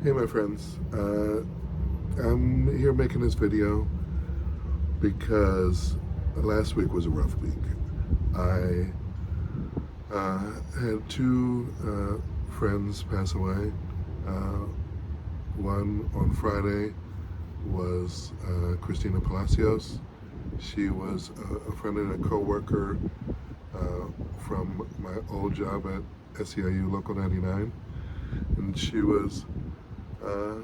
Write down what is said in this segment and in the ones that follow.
Hey my friends, I'm here making this video because last week was a rough week. I had two friends pass away. Uh, One on Friday was Christina Palacios. She was a friend and a co-worker from my old job at SEIU Local 99, and she was uh,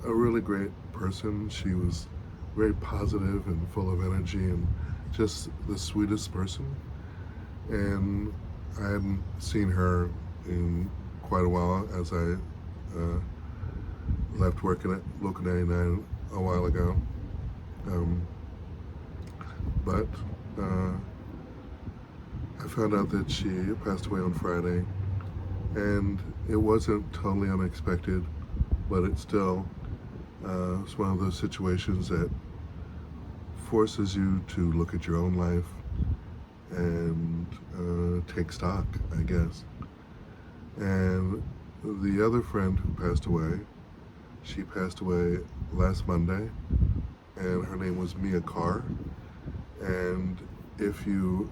a really great person. She was very positive and full of energy and just the sweetest person. And I hadn't seen her in quite a while as I uh, left working at Local 99 a while ago. Um, but I found out that she passed away on Friday, and it wasn't totally unexpected, but it still it's one of those situations that forces you to look at your own life and take stock, I guess. And the other friend who passed away, she passed away last Monday, and her name was Mia Carr. And if you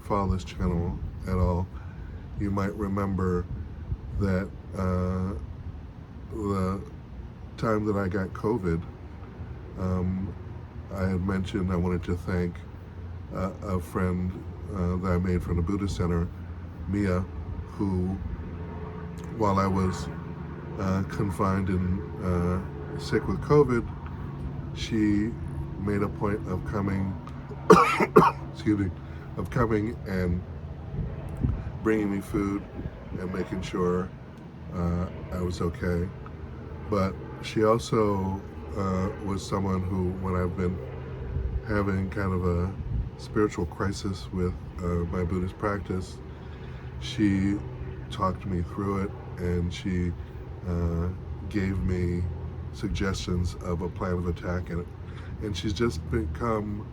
follow this channel at all, you might remember that the time that I got COVID, I had mentioned I wanted to thank a friend that I made from the Buddhist Center, Mia, who, while I was confined and sick with COVID, she made a point of coming, excuse me, of coming and bringing me food and making sure I was okay. But she also was someone who, when I've been having kind of a spiritual crisis with my Buddhist practice, she talked me through it, and she gave me suggestions of a plan of attack in it. And she's just become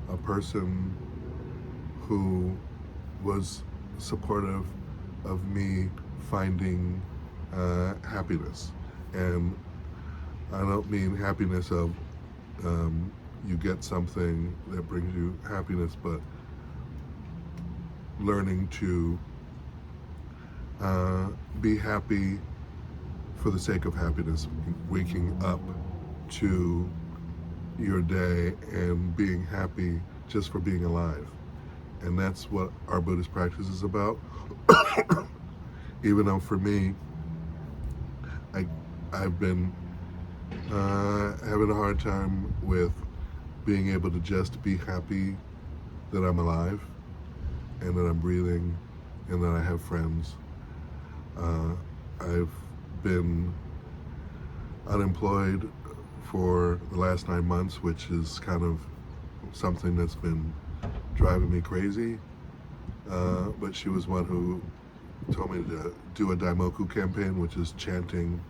a person who was supportive of me finding happiness. And I don't mean happiness of you get something that brings you happiness, but learning to be happy for the sake of happiness, waking up to your day and being happy just for being alive. And that's what our Buddhist practice is about. Even though for me, I've been having a hard time with being able to just be happy that I'm alive and that I'm breathing and that I have friends. I've been unemployed for the last 9 months, which is kind of something that's been driving me crazy. But she was one who told me to do a Daimoku campaign, which is chanting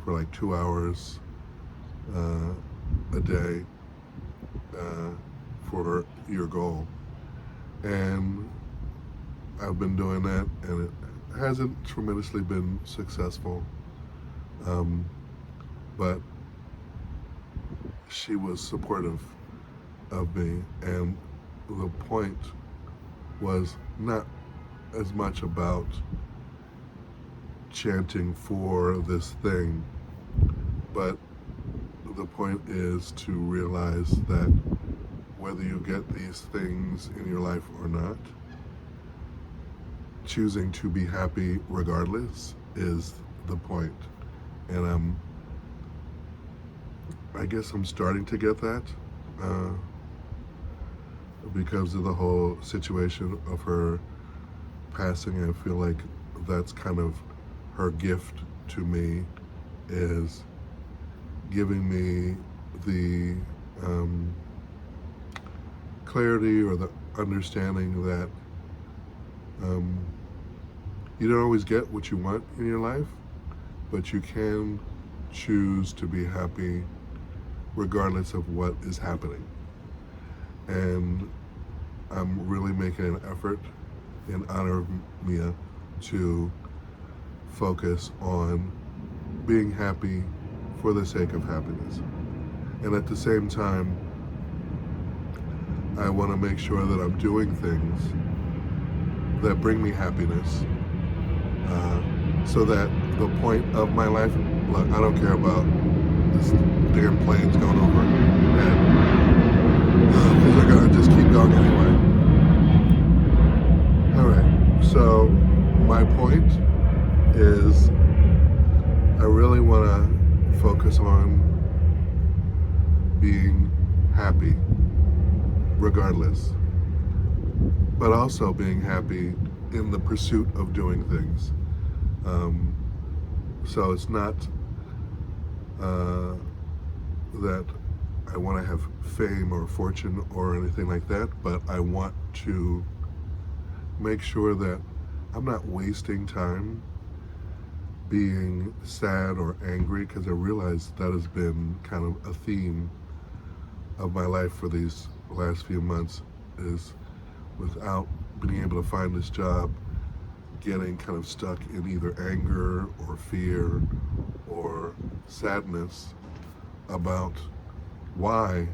for like 2 hours a day for your goal. And I've been doing that, and it hasn't tremendously been successful. But she was supportive of me, and the point was not as much about chanting for this thing, but the point is to realize that whether you get these things in your life or not, choosing to be happy regardless is the point. And I guess I'm starting to get that because of the whole situation of her passing. I feel like that's kind of her gift to me, is giving me the clarity or the understanding that you don't always get what you want in your life, but you can choose to be happy regardless of what is happening. And I'm really making an effort in honor of Mia to focus on being happy for the sake of happiness. And at the same time, I want to make sure that I'm doing things that bring me happiness, so that the point of my life, look, I don't care about this damn plane's going over, and because they're gonna just keep going anyway. All right. So my point is, I really want to focus on being happy, regardless, but also being happy in the pursuit of doing things. So it's not that I want to have fame or fortune or anything like that, but I want to make sure that I'm not wasting time being sad or angry, because I realize that has been kind of a theme of my life for these last few months, is without being able to find this job, getting kind of stuck in either anger or fear or sadness about why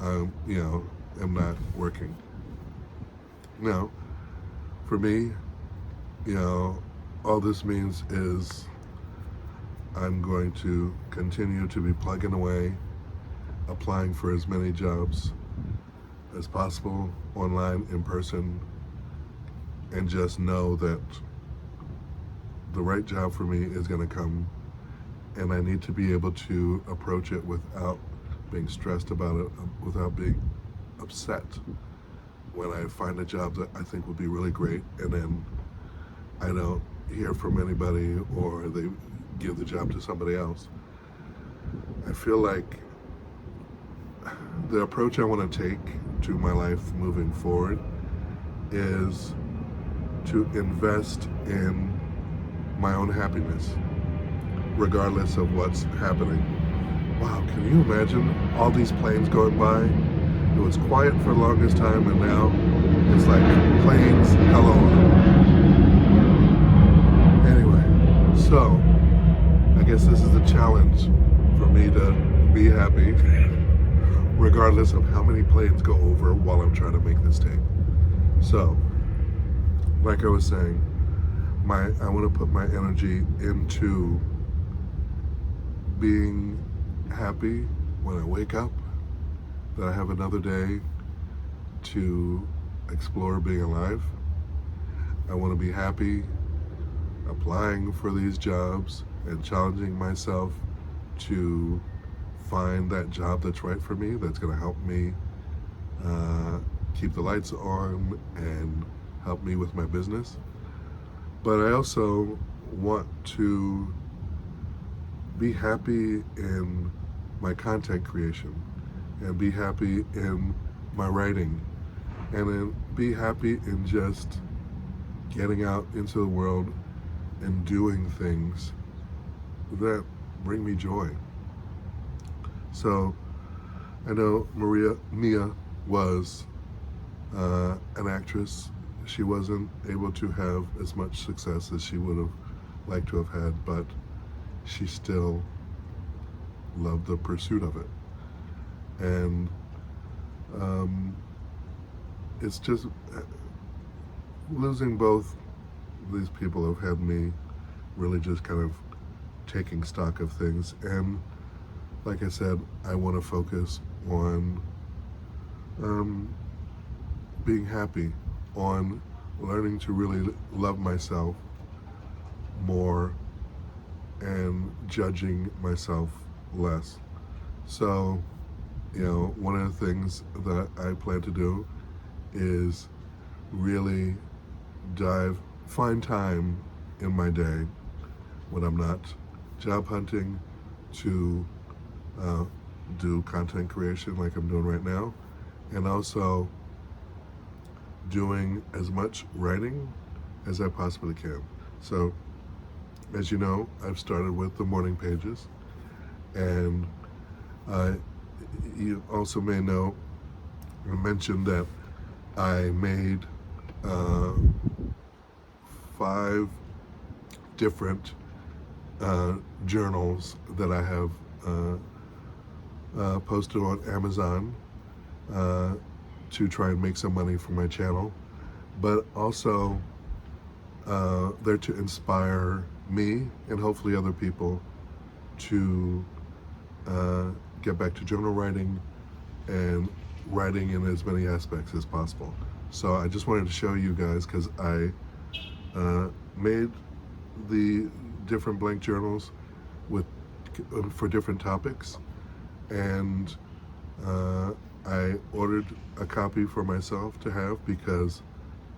I'm, am not working. Now, for me, all this means is I'm going to continue to be plugging away, applying for as many jobs as possible, online, in person, and just know that the right job for me is going to come, and I need to be able to approach it without being stressed about it, without being upset when I find a job that I think would be really great, and then I don't hear from anybody, or they give the job to somebody else. I feel like the approach I want to take to my life moving forward is to invest in my own happiness, regardless of what's happening. Wow, can you imagine all these planes going by? It was quiet for the longest time, and now it's like planes galore. Anyway, so I guess this is a challenge for me to be happy, regardless of how many planes go over while I'm trying to make this tape. So, like I was saying, I want to put my energy into being happy when I wake up, that I have another day to explore being alive. I want to be happy applying for these jobs and challenging myself to find that job that's right for me, that's going to help me keep the lights on and help me with my business. But I also want to be happy in my content creation, and be happy in my writing, and then be happy in just getting out into the world and doing things that bring me joy. So I know Mia was an actress. She wasn't able to have as much success as she would have liked to have had, but she still loved the pursuit of it. And it's just losing both these people have had me really just kind of taking stock of things. And like I said, I want to focus on being happy, on learning to really love myself more and judging myself less. So, one of the things that I plan to do is really find time in my day when I'm not job hunting to do content creation like I'm doing right now, and also doing as much writing as I possibly can. So, as you know, I've started with the morning pages, and you also may know, I mentioned that I made 5 different journals that I have posted on Amazon uh, to try and make some money for my channel, but also they're to inspire me and hopefully other people to get back to journal writing and writing in as many aspects as possible. So I just wanted to show you guys, because I made the different blank journals with for different topics, and I ordered a copy for myself to have because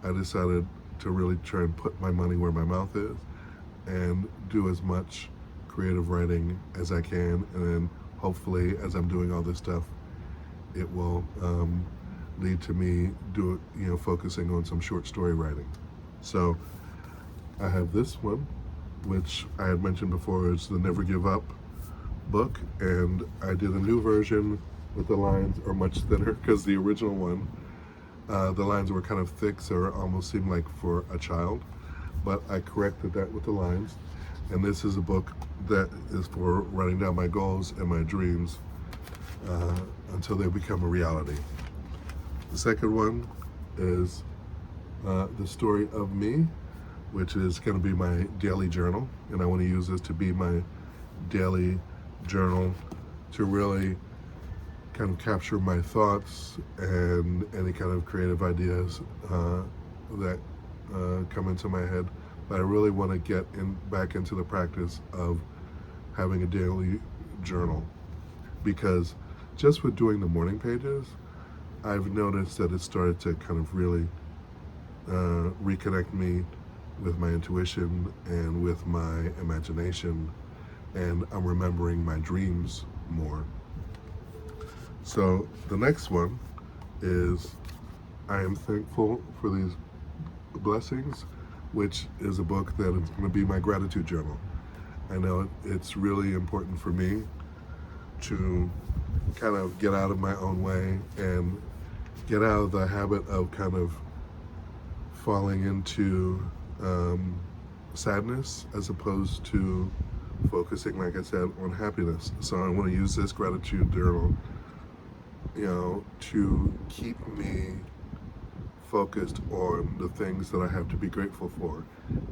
I decided to really try and put my money where my mouth is and do as much creative writing as I can, and then hopefully as I'm doing all this stuff, it will lead to me focusing on some short story writing. So I have this one, which I had mentioned before is the Never Give Up book, and I did a new version with the lines are much thinner, because the original one, the lines were kind of thick, so it almost seemed like for a child, but I corrected that with the lines. And this is a book that is for writing down my goals and my dreams until they become a reality. The second one is the story of me, which is going to be my daily journal, and I want to use this to be my daily journal to really kind of capture my thoughts and any kind of creative ideas that come into my head. But I really want to get back into the practice of having a daily journal, because just with doing the morning pages, I've noticed that it started to kind of really reconnect me with my intuition and with my imagination, and I'm remembering my dreams more. So the next one is I am thankful for these blessings, which is a book that is going to be my gratitude journal. I know it's really important for me to kind of get out of my own way and get out of the habit of kind of falling into sadness as opposed to focusing, like I said, on happiness. So I want to use this gratitude journal, to keep me focused on the things that I have to be grateful for,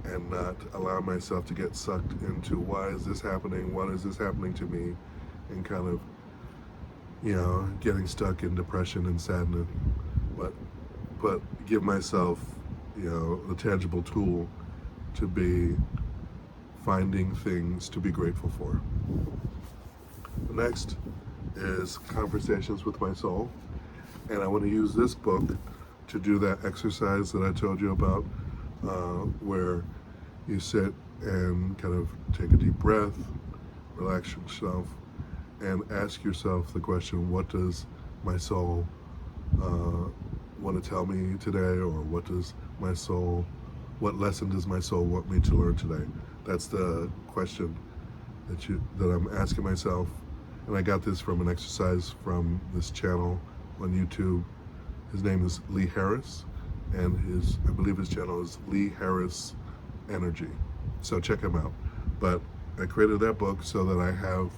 and not allow myself to get sucked into why is this happening, what is this happening to me, and kind of, getting stuck in depression and sadness. But give myself, a tangible tool to be finding things to be grateful for. The next is Conversations with My Soul, and I want to use this book to do that exercise that I told you about, where you sit and kind of take a deep breath, relax yourself, and ask yourself the question, what does my soul want to tell me today, or what lesson does my soul want me to learn today? That's the question that I'm asking myself. And I got this from an exercise from this channel on YouTube. His name is Lee Harris, and I believe his channel is Lee Harris Energy. So check him out. But I created that book so that I have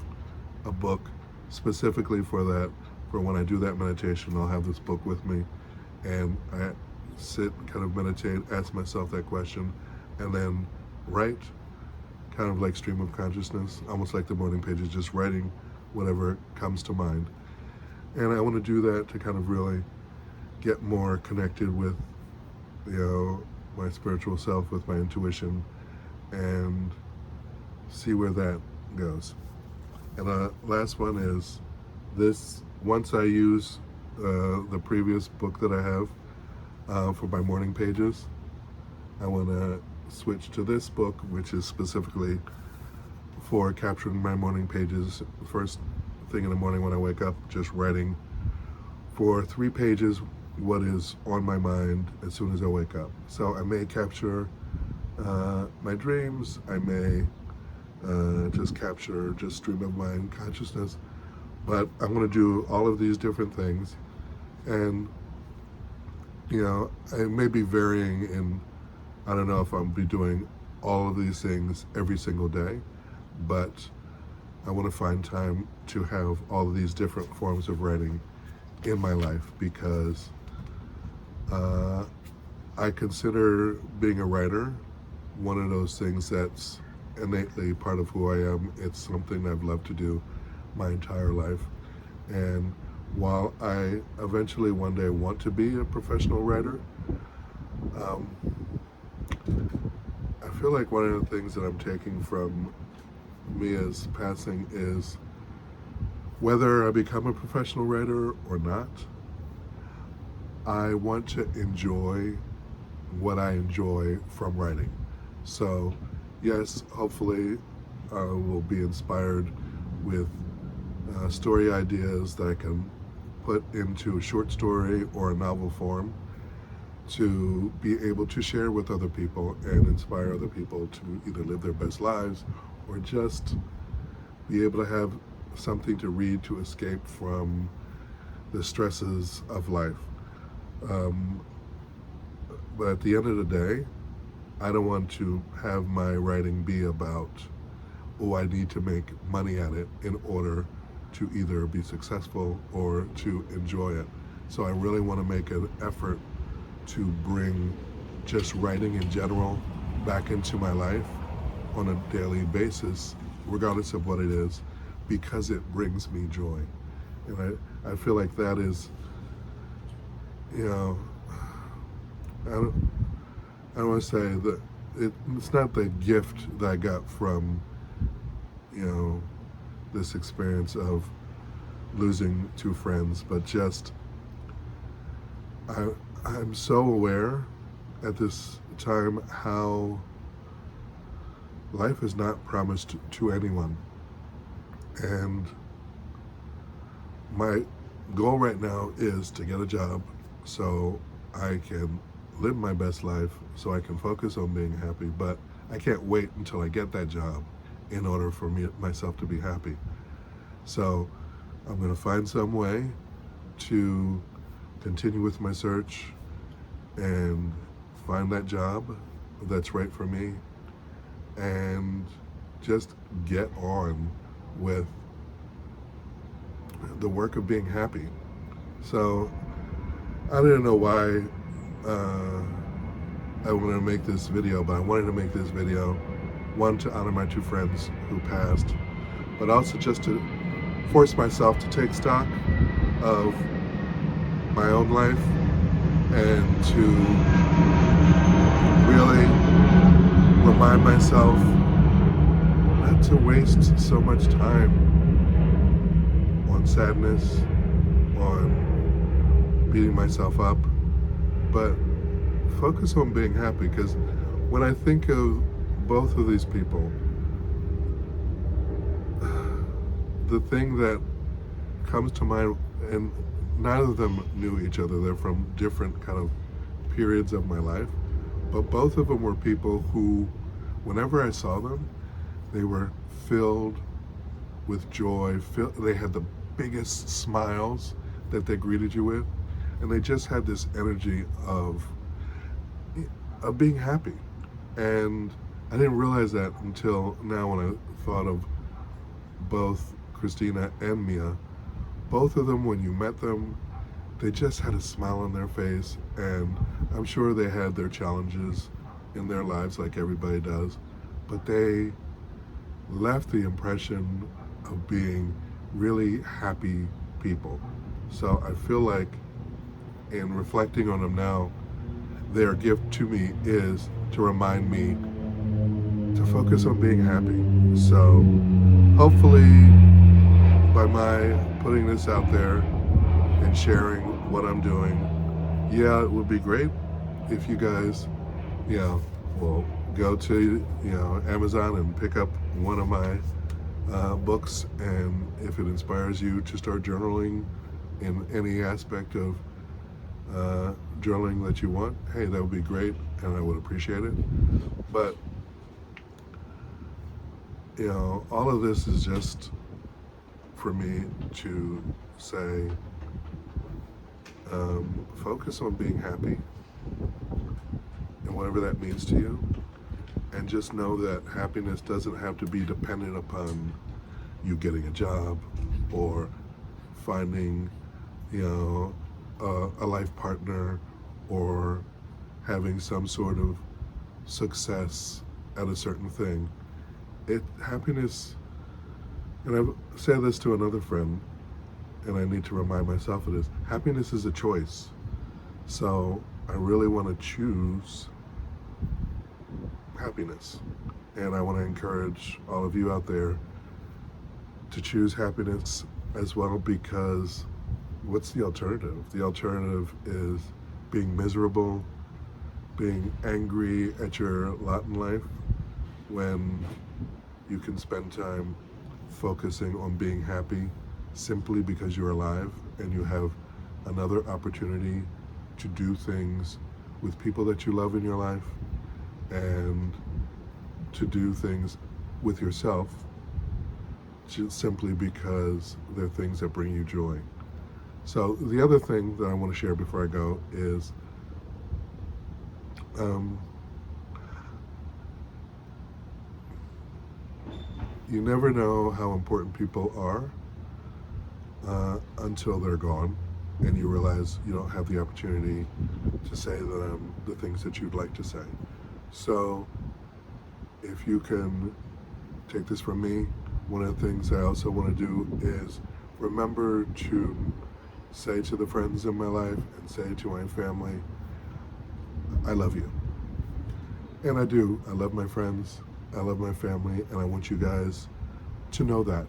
a book specifically for that. For when I do that meditation, I'll have this book with me, and I sit, kind of meditate, ask myself that question, and then write, kind of like stream of consciousness, almost like the morning pages, just writing whatever comes to mind. And I want to do that to kind of really get more connected with, my spiritual self, with my intuition, and see where that goes. And the last one is this. Once I use the previous book that I have for my morning pages, I want to switch to this book, which is specifically for capturing my morning pages. First thing in the morning when I wake up, just writing for 3 pages what is on my mind as soon as I wake up. So I may capture my dreams, I may just capture just stream of mind consciousness, but I'm going to do all of these different things, and I may be varying in, I don't know if I'll be doing all of these things every single day, but I want to find time to have all of these different forms of writing in my life because I consider being a writer one of those things that's innately part of who I am. It's something I've loved to do my entire life. And while I eventually one day want to be a professional writer, um, I feel like one of the things that I'm taking from Mia's passing is whether I become a professional writer or not, I want to enjoy what I enjoy from writing. So, yes, hopefully I will be inspired with story ideas that I can put into a short story or a novel form to be able to share with other people and inspire other people to either live their best lives or just be able to have something to read to escape from the stresses of life. Um, but at the end of the day, I don't want to have my writing be about, oh, I need to make money at it in order to either be successful or to enjoy it. So I really want to make an effort to bring just writing in general back into my life on a daily basis, regardless of what it is, because it brings me joy. And I feel like that is, you know, I don't want to say that it's not the gift that I got from, you know, this experience of losing two friends, but just I'm so aware at this time how life is not promised to anyone. And my goal right now is to get a job so I can live my best life, so I can focus on being happy, but I can't wait until I get that job in order for myself to be happy. So I'm going to find some way to continue with my search and find that job that's right for me and just get on with the work of being happy. So I didn't know why I wanted to make this video, but I wanted to make this video, one, to honor my two friends who passed, but also just to force myself to take stock of my own life and to really remind myself not to waste so much time on sadness, on beating myself up, but focus on being happy. Because when I think of both of these people, the thing that comes to mind, and neither of them knew each other, they're from different kind of periods of my life, but both of them were people who, whenever I saw them, they were filled with joy. They had the biggest smiles that they greeted you with, and they just had this energy of being happy. And I didn't realize that until now when I thought of both Christina and Mia. Both of them, when you met them, they just had a smile on their face, and I'm sure they had their challenges in their lives like everybody does, but they left the impression of being really happy people. So I feel like in reflecting on them now, their gift to me is to remind me to focus on being happy. So hopefully by my putting this out there and sharing what I'm doing, yeah, it would be great if you guys, will go to, Amazon and pick up one of my books, and if it inspires you to start journaling in any aspect of journaling that you want, hey, that would be great, and I would appreciate it. But all of this is just for me to say, focus on being happy and whatever that means to you, And just know that happiness doesn't have to be dependent upon you getting a job or finding, you know, a life partner or having some sort of success at a certain thing. Happiness, and I've said this to another friend, and I need to remind myself of this. Happiness is a choice. So I really want to choose happiness. And I want to encourage all of you out there to choose happiness as well, because what's the alternative? The alternative is being miserable, being angry at your lot in life, when you can spend time focusing on being happy simply because you're alive and you have another opportunity to do things with people that you love in your life and to do things with yourself just simply because they're things that bring you joy. So the other thing that I want to share before I go is you never know how important people are until they're gone and you realize you don't have the opportunity to say to them the things that you'd like to say. So if you can take this from me, one of the things I also want to do is remember to say to the friends in my life and say to my family, I love you. And I do. I love my friends. I love my family, and I want you guys to know that.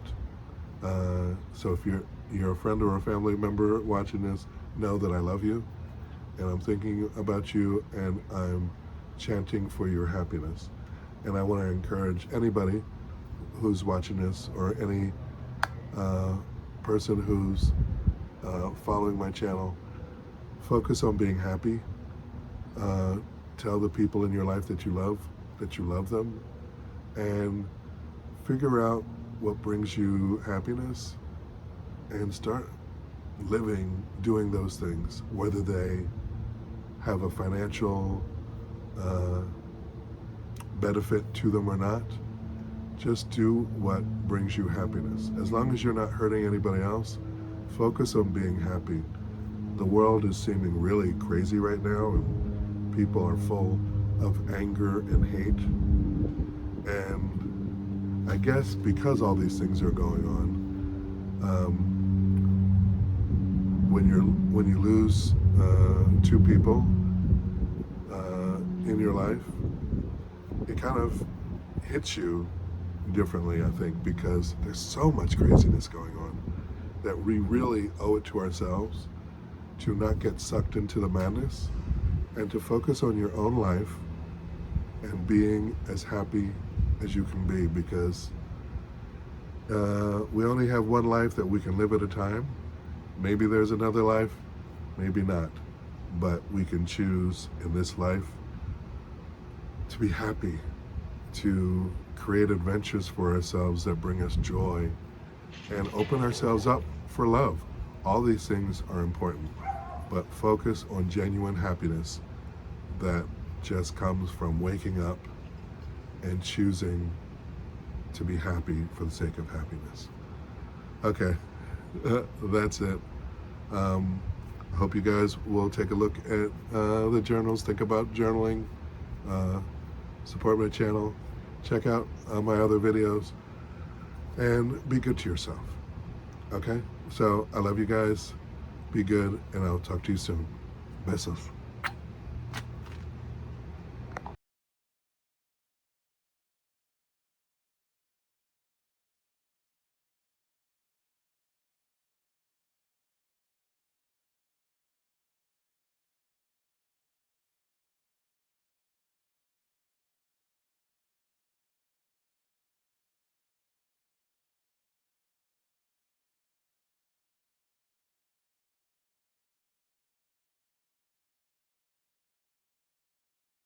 So if you're a friend or a family member watching this, know that I love you, and I'm thinking about you, and I'm chanting for your happiness. And I want to encourage anybody who's watching this, or any person who's following my channel, focus on being happy. Tell the people in your life that you love them, and figure out what brings you happiness and start doing those things, whether they have a financial benefit to them or not. Just do what brings you happiness. As long as you're not hurting anybody else, focus on being happy. The world is seeming really crazy right now, and people are full of anger and hate. And I guess because all these things are going on, when you lose two people in your life, it kind of hits you differently, I think, because there's so much craziness going on that we really owe it to ourselves to not get sucked into the madness and to focus on your own life and being as happy as you can be, because we only have one life that we can live at a time. Maybe there's another life, maybe not, but we can choose in this life to be happy, to create adventures for ourselves that bring us joy, and open ourselves up for love. All these things are important, but focus on genuine happiness that just comes from waking up and choosing to be happy for the sake of happiness. Okay, that's it. I hope you guys will take a look at the journals, think about journaling, support my channel, check out my other videos, and be good to yourself. Okay? So I love you guys. Be good, and I'll talk to you soon. Besos.